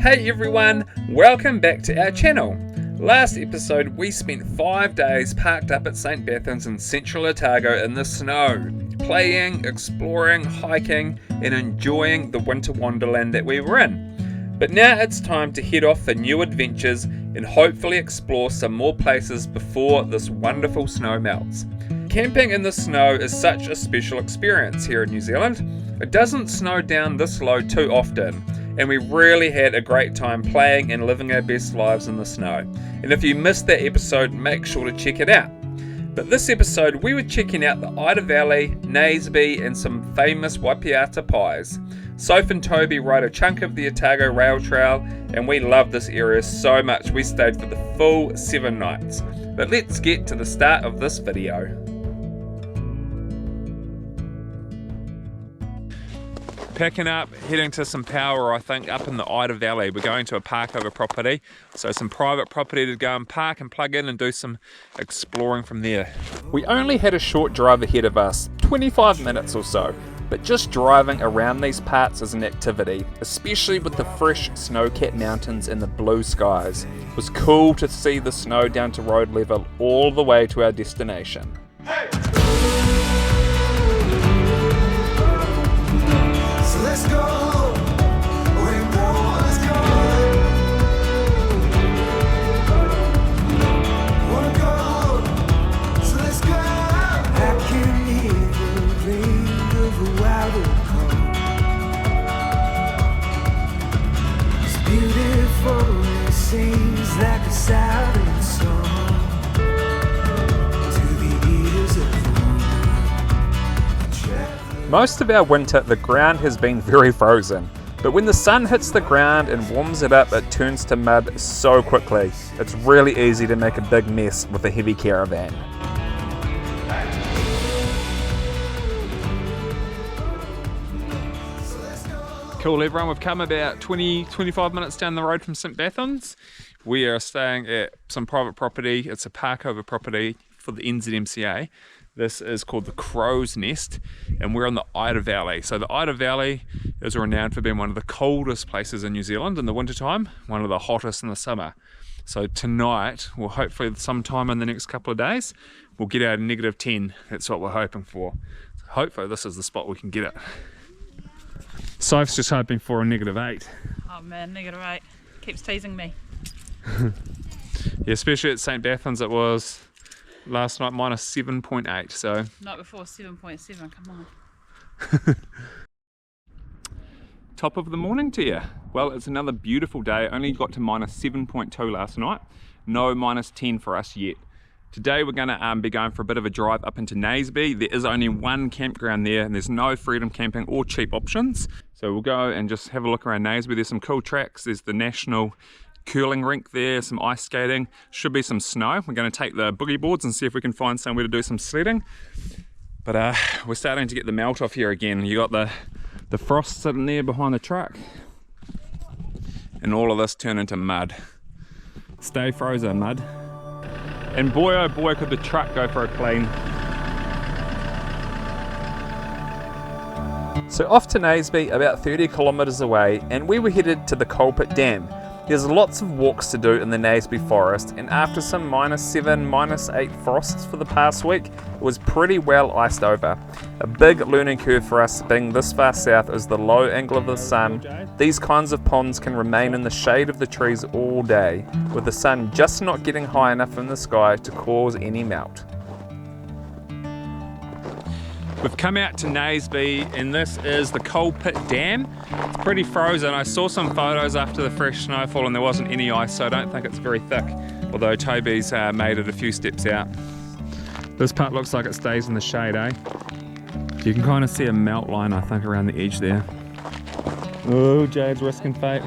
Hey everyone, welcome back to our channel. Last episode we spent 5 days parked up at St. Bathans in central Otago in the snow, playing, exploring, hiking and enjoying the winter wonderland that we were in. But now it's time to head off for new adventures and hopefully explore some more places before this wonderful snow melts. Camping in the snow is such a special experience here in New Zealand. It doesn't snow down this low too often, and we really had a great time playing and living our best lives in the snow. And if you missed that episode, make sure to check it out. But this episode we were checking out the Ida Valley, Naseby and some famous Waipiata pies. Soph and Toby ride a chunk of the Otago Rail Trail and we love this area so much we stayed for the full 7 nights. But let's get to the start of this video. Packing up, heading to some power I think up in the Ida Valley. We're going to a park over property, so some private property to go and park and plug in and do some exploring from there. We only had a short drive ahead of us, 25 minutes or so, but just driving around these parts is an activity, especially with the fresh snow-capped mountains and the blue skies. It was cool to see the snow down to road level all the way to our destination. Hey! Let's go, we wanna go. Wanna go, so let's go. I can hear the ring of a wild call. It's beautiful, it seems like a silent song to the ears of Most of our winter, the ground has been very frozen, but when the sun hits the ground and warms it up, it turns to mud so quickly. It's really easy to make a big mess with a heavy caravan. Cool everyone, we've come about 20-25 minutes down the road from St. Bathans. We are staying at some private property. It's a park over property for the NZMCA. This is called the Crow's Nest and we're on the Ida Valley. So the Ida Valley is renowned for being one of the coldest places in New Zealand in the wintertime, one of the hottest in the summer. So tonight, well hopefully sometime in the next couple of days, we'll get out -10. That's what we're hoping for. So hopefully this is the spot we can get it. Soph's just hoping for a -8. Oh man, -8. Keeps teasing me. Yeah, especially at St. Bathans it was last night -7.8, so... Night before 7.7, come on. Top of the morning to you. Well, it's another beautiful day. Only got to -7.2 last night. No -10 for us yet. Today we're going to be going for a bit of a drive up into Naseby. There is only one campground there and there's no freedom camping or cheap options. So we'll go and just have a look around Naseby. There's some cool tracks. There's the national curling rink there, some ice skating, should be some snow. We're going to take the boogie boards and see if we can find somewhere to do some sledding. But we're starting to get the melt off here again. You got the frost sitting there behind the truck and all of this turn into mud. Stay frozen, mud. And boy oh boy could the truck go for a clean. So off to Naseby, about 30 kilometres away, and we were headed to the Coal Pit Dam. There's lots of walks to do in the Naseby forest, and after some -7, -8 frosts for the past week, it was pretty well iced over. A big learning curve for us being this far south is the low angle of the sun. These kinds of ponds can remain in the shade of the trees all day, with the sun just not getting high enough in the sky to cause any melt. We've come out to Naseby and this is the Coal Pit Dam. It's pretty frozen. I saw some photos after the fresh snowfall and there wasn't any ice, so I don't think it's very thick, although Toby's made it a few steps out. This part looks like it stays in the shade, eh? You can kind of see a melt line I think around the edge there. Oh, Jade's risking fate.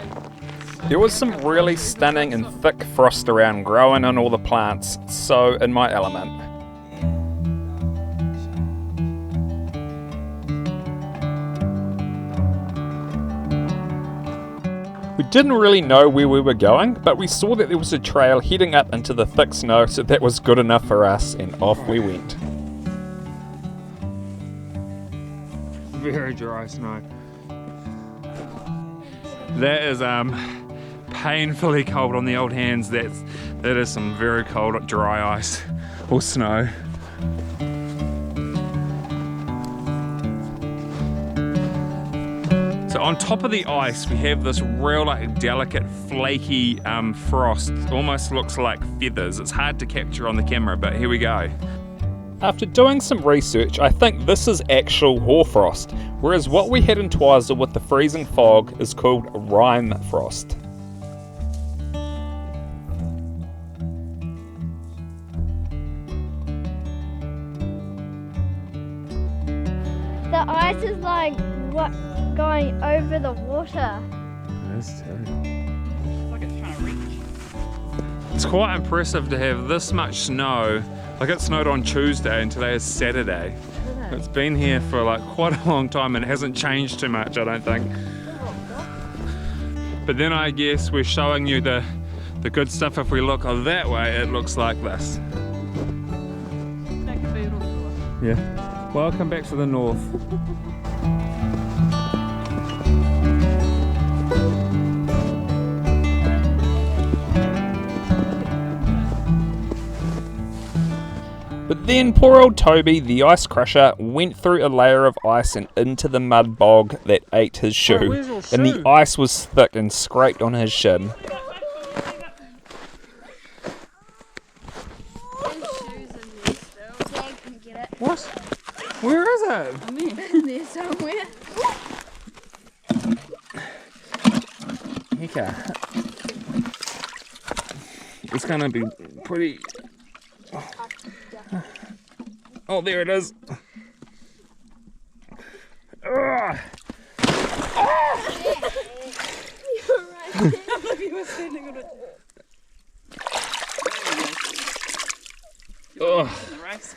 There was some really stunning and thick frost around growing on all the plants, so in my element. We didn't really know where we were going, but we saw that there was a trail heading up into the thick snow, so that was good enough for us, and off we went. Very dry snow. That is painfully cold on the old hands. That is some very cold dry ice or snow. So on top of the ice we have this real like delicate flaky frost. Almost looks like feathers. It's hard to capture on the camera, but here we go. After doing some research, I think this is actual hoarfrost, whereas what we had in Twizel with the freezing fog is called rime frost. The ice is like what going over the water. That's too. It's like it's trying to reach. It's quite impressive to have this much snow. Like it snowed on Tuesday and today is Saturday. It's been here for like quite a long time and it hasn't changed too much, I don't think. But then I guess we're showing you the good stuff. If we look that way, it looks like this. That could be all. Yeah. Welcome back to the north. But then poor old Toby, the ice crusher, went through a layer of ice and into the mud bog that ate his shoe. And the ice was thick and scraped on his shin. What? Where is it? In there somewhere. Heka. It's gonna be pretty. Oh, there it is. Ugh. You were standing on it. Ugh. In the race.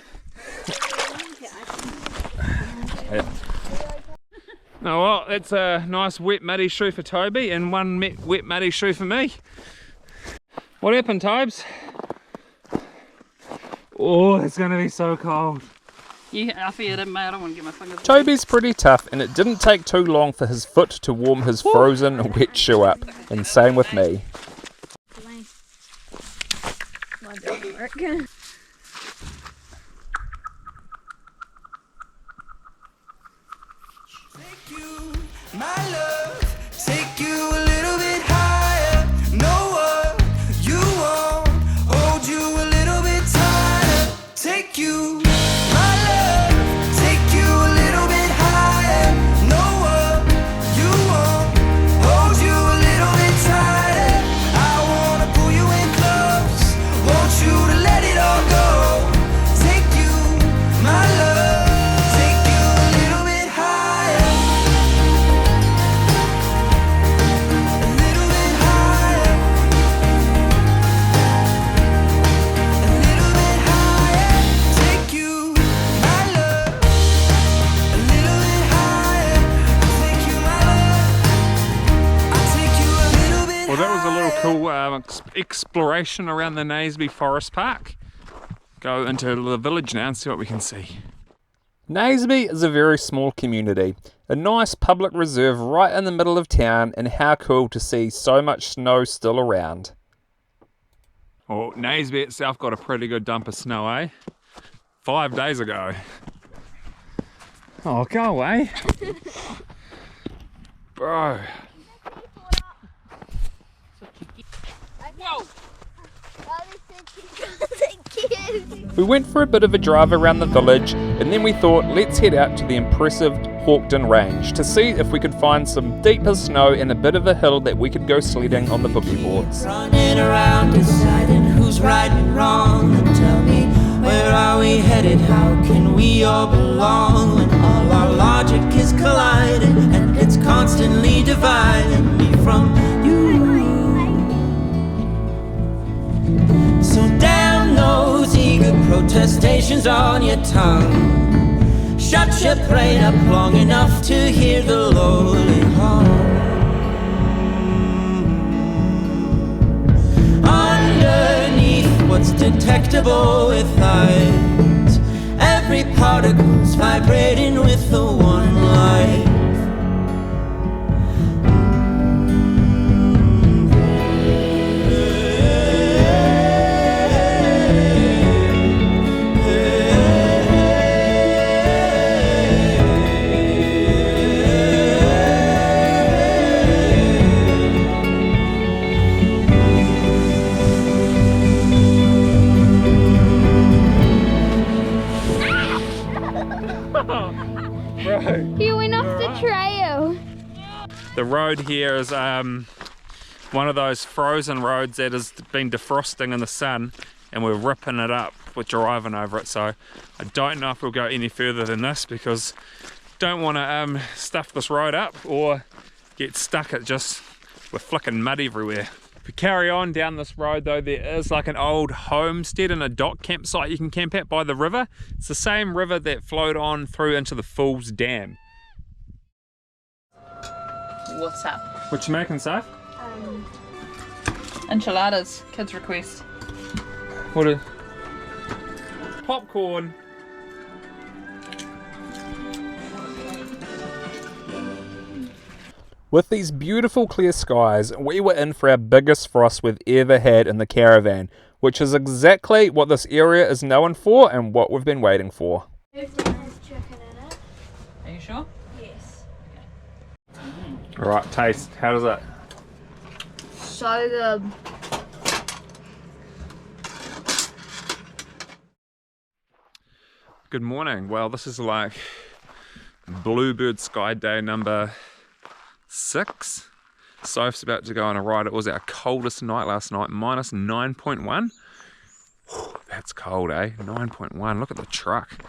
Oh well, that's a nice wet muddy shoe for Toby and one wet muddy shoe for me. What happened, Tobes? Oh, it's gonna be so cold. Yeah, I feared it, mate. I don't want to get my fingers. Toby's pretty tough and it didn't take too long for his foot to warm his frozen wet shoe up. And same with me. Mine doesn't work. My love, take you a little bit higher. Know what you want, hold you a little bit tighter. Take you, my love, take you a little bit higher. Know what you want, hold you a little bit tighter. I wanna pull you in close, want you to let it all go. Take you, my love, take you a little bit higher. Well, that was a little cool exploration around the Naseby Forest Park. Go into the village now and see what we can see. Naseby is a very small community, a nice public reserve right in the middle of town, and how cool to see so much snow still around. Well, Naseby itself got a pretty good dump of snow, eh? 5 days ago. Oh, go away. Bro. Whoa! We went for a bit of a drive around the village and then we thought let's head out to the impressive Hawkdun Range to see if we could find some deeper snow and a bit of a hill that we could go sledding on the boogie boards. Running around deciding who's right and wrong. And tell me, where are we headed? How can we all belong when all our logic is colliding and it's constantly dividing me from you? So damn those eager protestations on your tongue. Shut your brain up long enough to hear the lowly hum. Underneath what's detectable with eyes, every particle's vibrating with the one life. The road here is one of those frozen roads that has been defrosting in the sun, and we're ripping it up with driving over it. So I don't know if we'll go any further than this, because don't want to stuff this road up or get stuck with flicking mud everywhere. If we carry on down this road though, there is like an old homestead and a dock campsite you can camp at by the river. It's the same river that flowed on through into the Falls Dam. What's up? What you making, Saf? Enchiladas, kids request. What a popcorn. With these beautiful clear skies, we were in for our biggest frost we've ever had in the caravan, which is exactly what this area is known for and what we've been waiting for. There's chicken in it. Are you sure? Yes. Alright, taste. How does it? So good. Good morning. Well, this is like Bluebird Sky Day number 6. Soph's about to go on a ride. It was our coldest night last night, minus 9.1. That's cold, eh? 9.1. Look at the truck.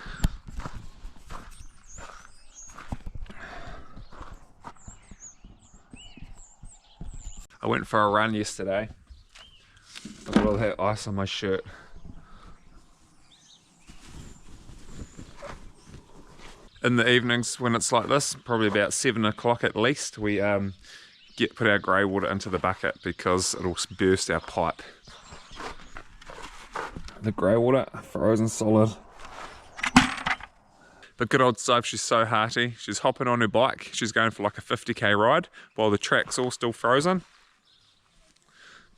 I went for a run yesterday. Look at all that ice on my shirt. In the evenings when it's like this, probably about 7 o'clock at least, we put our grey water into the bucket because it'll burst our pipe. The grey water, frozen solid. But good old Soph, she's so hearty. She's hopping on her bike. She's going for like a 50k ride while the track's all still frozen.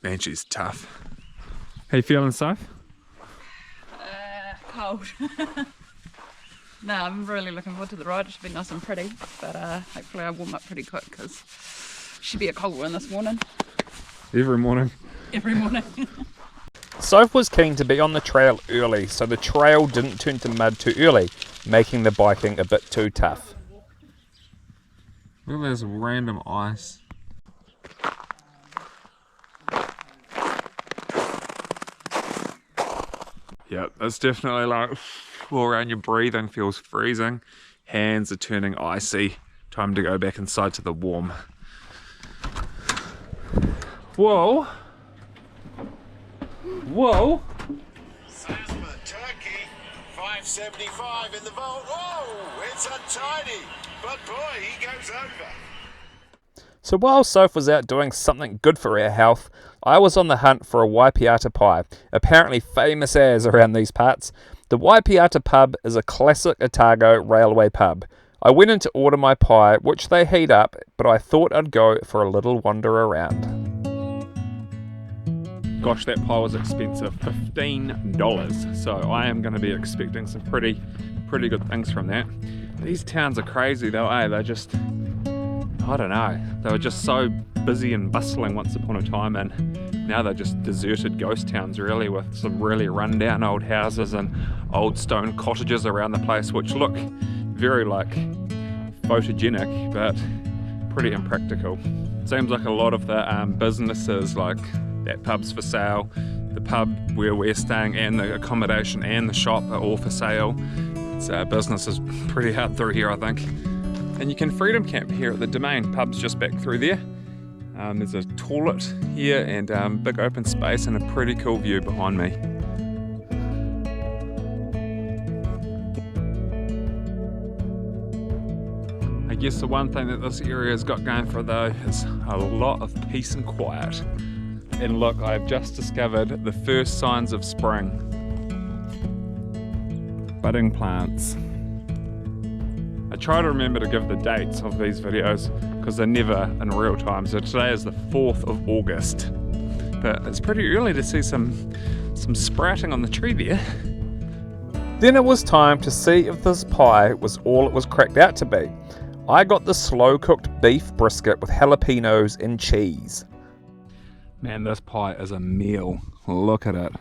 Man, she's tough. How you feeling, Soph? Cold. No, I'm really looking forward to the ride. It should be nice and pretty, but hopefully I'll warm up pretty quick because it should be a cold one this morning. Every morning. Every morning. Soph was keen to be on the trail early, so the trail didn't turn to mud too early, making the biking a bit too tough. Look at this random ice. Yep, it's definitely like all around your breathing feels freezing. Hands are turning icy. Time to go back inside to the warm. Whoa. Whoa. Sasma, Turkey, 575 in the vault. Whoa, it's untidy, but boy, he goes over. So while Soph was out doing something good for her health, I was on the hunt for a waipiata pie, apparently famous as around these parts. The waipiata pub is a classic Otago railway pub. I went in to order my pie, which they heat up, but I thought I'd go for a little wander around. Gosh, that pie was expensive, $15. So I am going to be expecting some pretty good things from that. These towns are crazy though, eh? They're just, I don't know, they were just so busy and bustling once upon a time, and now they're just deserted ghost towns really, with some really rundown old houses and old stone cottages around the place, which look very like photogenic but pretty impractical. Seems like a lot of the businesses, like that pub's for sale, the pub where we're staying and the accommodation and the shop are all for sale. It's business is pretty hard through here, I think. And you can freedom camp here at the Domain. Pub's just back through there. There's a toilet here and big open space and a pretty cool view behind me. I guess the one thing that this area's got going for though is a lot of peace and quiet. And look, I've just discovered the first signs of spring. Budding plants. I try to remember to give the dates of these videos because they're never in real time. So today is the 4th of August. But it's pretty early to see some sprouting on the tree there. Then it was time to see if this pie was all it was cracked out to be. I got the slow cooked beef brisket with jalapenos and cheese. Man, this pie is a meal. Look at it.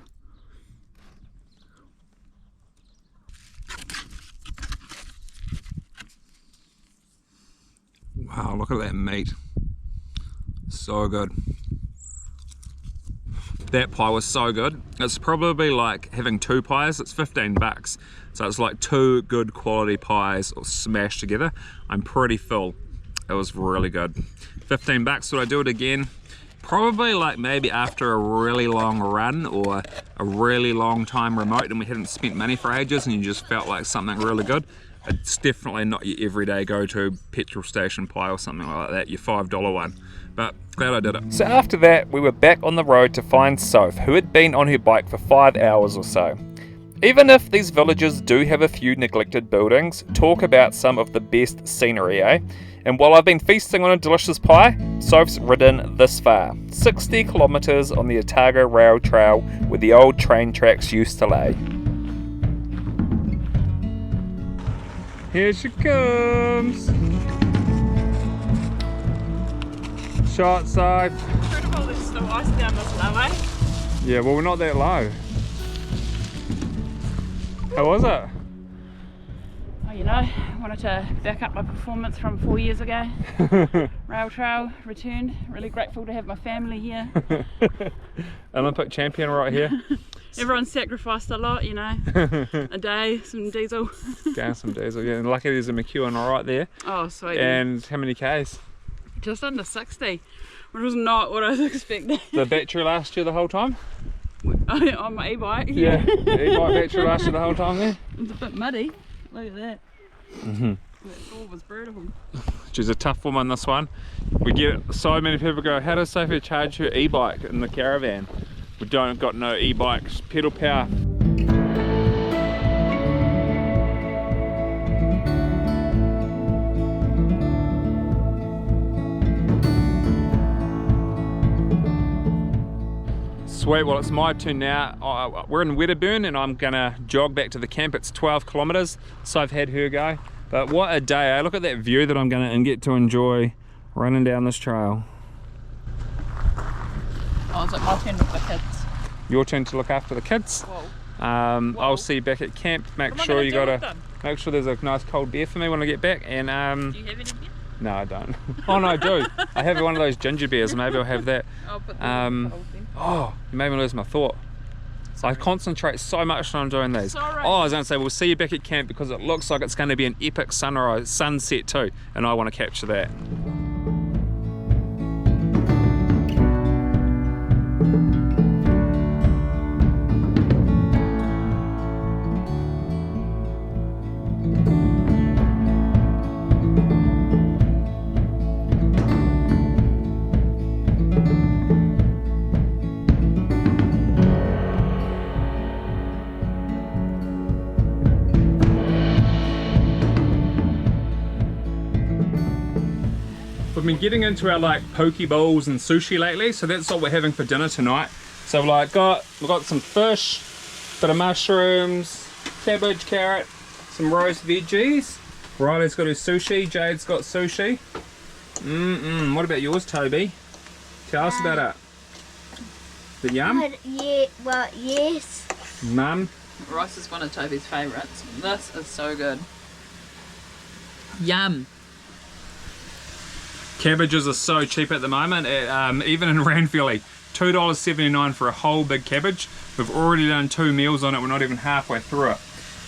Wow, look at that meat. So good. That pie was so good. It's probably like having 2 pies. It's $15. So it's like 2 good quality pies all smashed together. I'm pretty full. It was really good. $15. Would I do it again? Probably like maybe after a really long run or a really long time remote and we hadn't spent money for ages and you just felt like something really good. It's definitely not your everyday go-to petrol station pie or something like that, your $5 one. But glad I did it. So after that, we were back on the road to find Soph, who had been on her bike for 5 hours or so. Even if these villages do have a few neglected buildings, talk about some of the best scenery, eh? And while I've been feasting on a delicious pie, Soph's ridden this far, 60 kilometres on the Otago Rail Trail where the old train tracks used to lay. Here she comes! Short side. Incredible, there's still ice down this low, eh? Yeah, well we're not that low. How was it? Oh, you know, wanted to back up my performance from 4 years ago. Rail Trail returned. Really grateful to have my family here. Olympic champion right here. Everyone sacrificed a lot, you know. A day, some diesel. Getting some diesel, yeah. And lucky there's a McEwen right there. Oh, sweet. And how many Ks? Just under 60, which was not what I was expecting. The battery last you the whole time? On my e-bike. Yeah, the e-bike battery last you the whole time there? It's a bit muddy. Look at that. Mm-hmm. That floor was brutal. She's a tough woman, this one. We get so many people go, how does Sophie charge her e-bike in the caravan? We don't got no e-bike pedal power. Sweet, well it's my turn now. We're in Wedderburn and I'm gonna jog back to the camp. It's 12 kilometres, so I've had her go. But what a day, eh? Look at that view that I'm gonna get to enjoy running down this trail. Oh, is it my turn with the kids? Your turn to look after the kids. Whoa. I'll see you back at camp. Make sure there's a nice cold beer for me when I get back. And Do you have any beer? no, I don't. Oh no, I do. I have one of those ginger beers. Maybe I'll have that. I'll put the cold then. Oh, you made me lose my thought. I concentrate so much when I'm doing these. Sorry. Oh, I was going to say, we'll see you back at camp because it looks like it's going to be an epic sunset too, and I want to capture that. We've been getting into our like poke bowls and sushi lately, so that's what we're having for dinner tonight. So we've got some fish, bit of mushrooms, cabbage, carrot, some roast veggies. Riley's got his sushi, Jade's got sushi. What about yours, Toby? Tell us about it. The yum? Yeah, well, yes. Mum? Rice is one of Toby's favourites. This is so good. Yum. Cabbages are so cheap at the moment, even in Ranfurly. $2.79 for a whole big cabbage. We've already done 2 meals on it, we're not even halfway through it.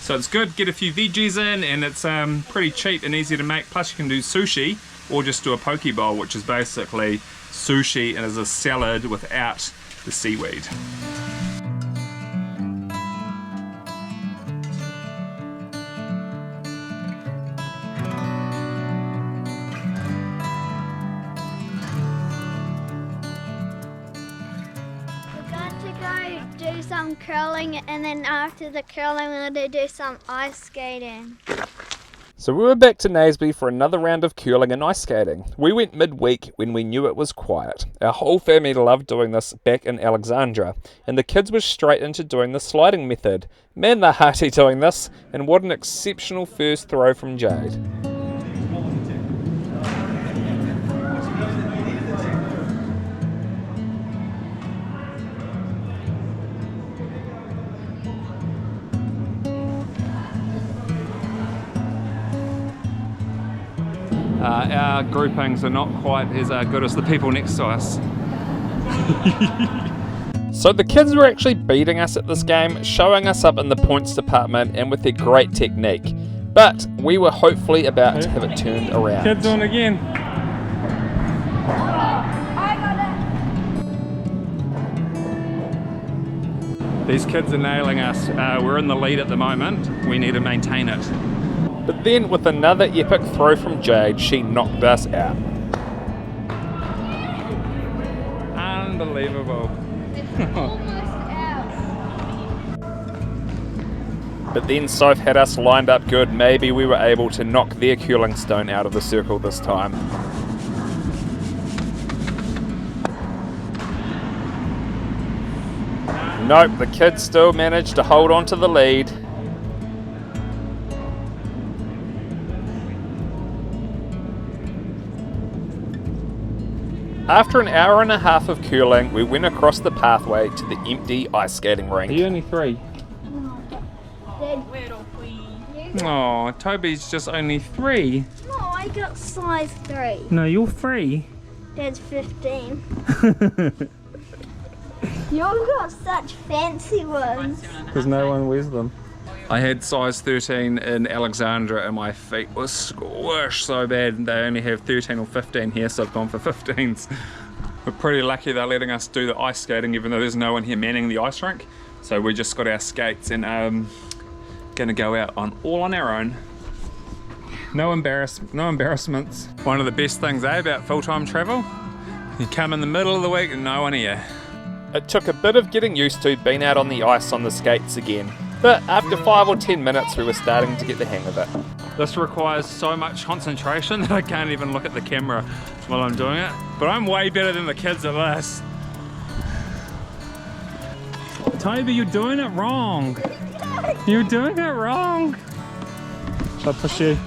So it's good, get a few veggies in, and it's pretty cheap and easy to make. Plus you can do sushi, or just do a poke bowl, which is basically sushi and is a salad without the seaweed. Do some curling, and then after the curling we're going to do some ice skating. So we were back to Naseby for another round of curling and ice skating. We went midweek when we knew it was quiet. Our whole family loved doing this back in Alexandra, and the kids were straight into doing the sliding method. Man, they're hearty doing this, and what an exceptional first throw from Jade. our groupings are not quite as good as the people next to us. So the kids were actually beating us at this game, showing us up in the points department and with their great technique. But we were hopefully about to have it turned around. Kids on again. I got it. These kids are nailing us. We're in the lead at the moment. We need to maintain it. But then with another epic throw from Jade, she knocked us out. Unbelievable. Almost out. But then Soph had us lined up good. Maybe we were able to knock their curling stone out of the circle this time. Nope, the kids still managed to hold on to the lead. After an hour and a half of curling, we went across the pathway to the empty ice skating rink. Are you only 3? No, Oh, Toby's just only 3. I got size 3. No, you're 3. Dad's 15. You've got such fancy ones. Because no one wears them. I had size 13 in Alexandra and my feet were squished so bad. They only have 13 or 15 here, so I've gone for 15s. We're pretty lucky they're letting us do the ice skating even though there's no one here manning the ice rink. So we just got our skates and gonna go out all on our own. No embarrassments. One of the best things about full-time travel, you come in the middle of the week and no one here. It took a bit of getting used to being out on the ice on the skates again, but after 5 or 10 minutes we were starting to get the hang of it. This requires so much concentration that I can't even look at the camera while I'm doing it. But I'm way better than the kids at this. Toby, you're doing it wrong. You're doing it wrong. Shall I push you?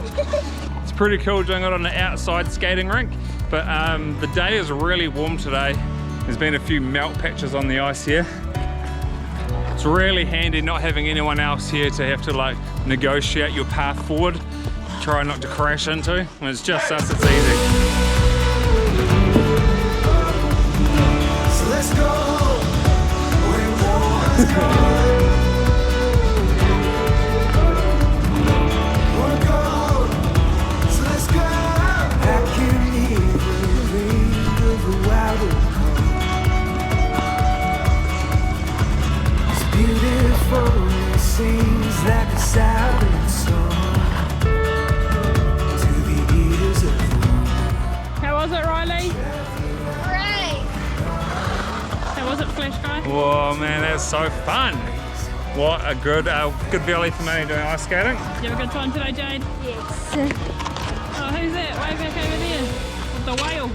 It's pretty cool doing it on the outside skating rink, but the day is really warm today. There's been a few melt patches on the ice here. It's really handy not having anyone else here to have to like negotiate your path forward, try not to crash into. When it's just us, it's easy. So let's go where waters go. Wanna go? So let's go. I can hear the ring of a wild oak. It's beautiful, it sings like a silent song to the ears of one. How was it, Riley? Great. How was it, Flash Guy? Whoa, man, that's so fun. What a good valley for me doing ice skating. You have a good time today, Jade? Yes. Oh, who's that? Way back over there. With the whale.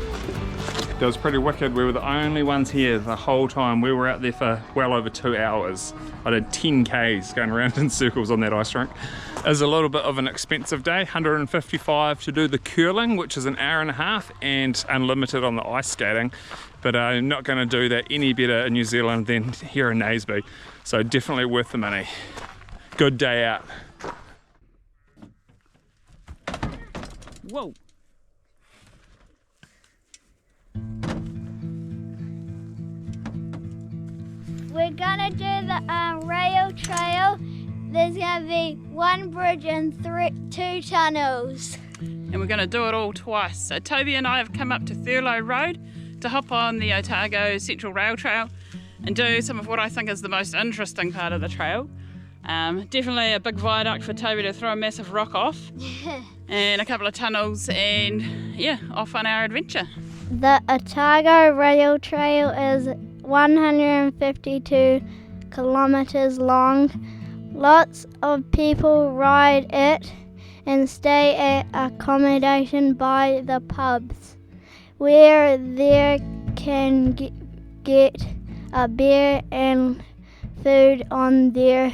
It was pretty wicked. We were the only ones here the whole time. We were out there for well over 2 hours. I did 10 Ks going around in circles on that ice rink. It was a little bit of an expensive day, $155 to do the curling, which is an hour and a half, and unlimited on the ice skating. But I'm not going to do that any better in New Zealand than here in Naseby. So definitely worth the money. Good day out. Whoa. We're gonna do the rail trail. There's gonna be 1 bridge and 2 tunnels. And we're going to do it all twice. So Toby and I have come up to Thurlow Road to hop on the Otago Central Rail Trail and do some of what I think is the most interesting part of the trail. Definitely a big viaduct for Toby to throw a massive rock off, and a couple of tunnels, and yeah, off on our adventure. The Otago Rail Trail is 152 kilometers long. Lots of people ride it and stay at accommodation by the pubs, where they can get a beer and food on their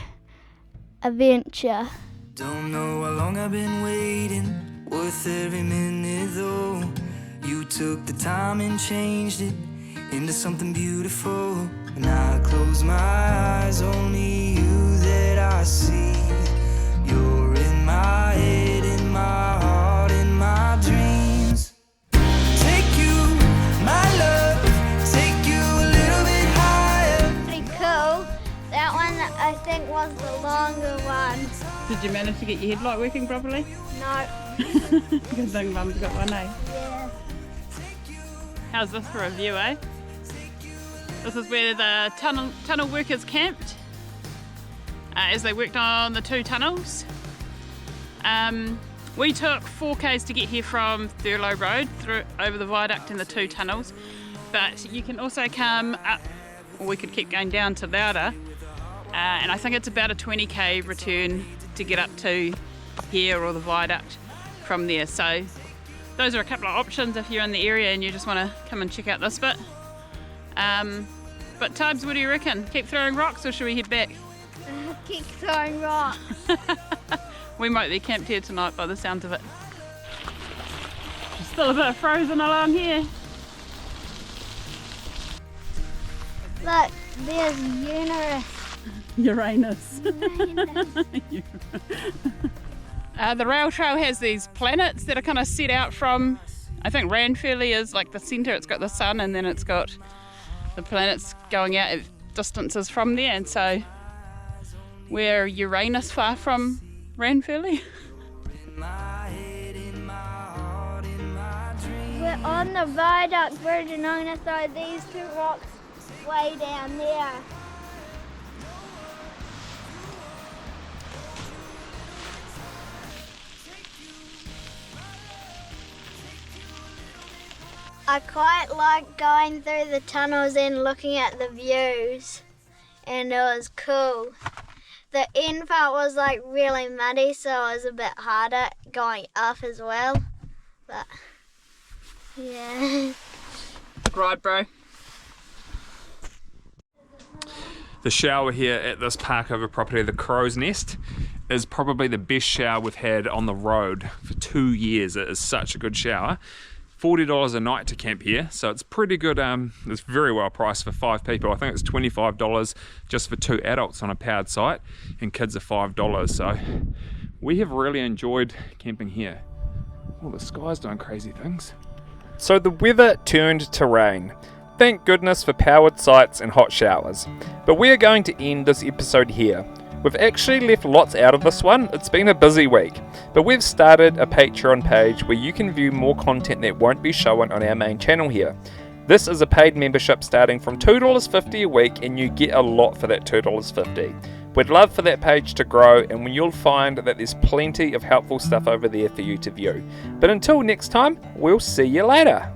adventure. Don't know how long I've been waiting, worth every minute though. You took the time and changed it into something beautiful. When I close my eyes, only you that I see. You're in my head, in my heart, in my dreams. Did you manage to get your headlight working properly? No. Good thing Mum's got one, eh? Yeah. How's this for a view, eh? This is where the tunnel workers camped as they worked on the 2 tunnels. We took 4 k's to get here from Thurlow Road through over the viaduct and the 2 tunnels, but you can also come up, or we could keep going down to Lauda, and I think it's about a 20k return to get up to here or the viaduct from there. So those are a couple of options if you're in the area and you just want to come and check out this bit. But Tubbs, what do you reckon? Keep throwing rocks or should we head back? Keep throwing rocks. We might be camped here tonight by the sounds of it. Still a bit frozen along here. Look, there's Uranus. The rail trail has these planets that are kind of set out from, I think Ranfurly is like the centre. It's got the sun and then it's got the planets going out at distances from there, and so we're Uranus far from Ranfurly. We're on the viaduct bridge and I'm going to throw these 2 rocks way down there. I quite like going through the tunnels and looking at the views, and it was cool. The end part was like really muddy, so it was a bit harder going up as well, but yeah. Good ride, bro. The shower here at this Parkover property, the Crow's Nest, is probably the best shower we've had on the road for 2 years. It is such a good shower. $40 a night to camp here, so it's pretty good. It's very well priced for 5 people. I think it's $25 just for 2 adults on a powered site, and kids are $5. So we have really enjoyed camping here. Oh, the sky's doing crazy things. So the weather turned to rain. Thank goodness for powered sites and hot showers. But we are going to end this episode here. We've actually left lots out of this one. It's been a busy week, but we've started a Patreon page where you can view more content that won't be shown on our main channel here. This is a paid membership starting from $2.50 a week, and you get a lot for that $2.50. We'd love for that page to grow, and you'll find that there's plenty of helpful stuff over there for you to view. But until next time, we'll see you later.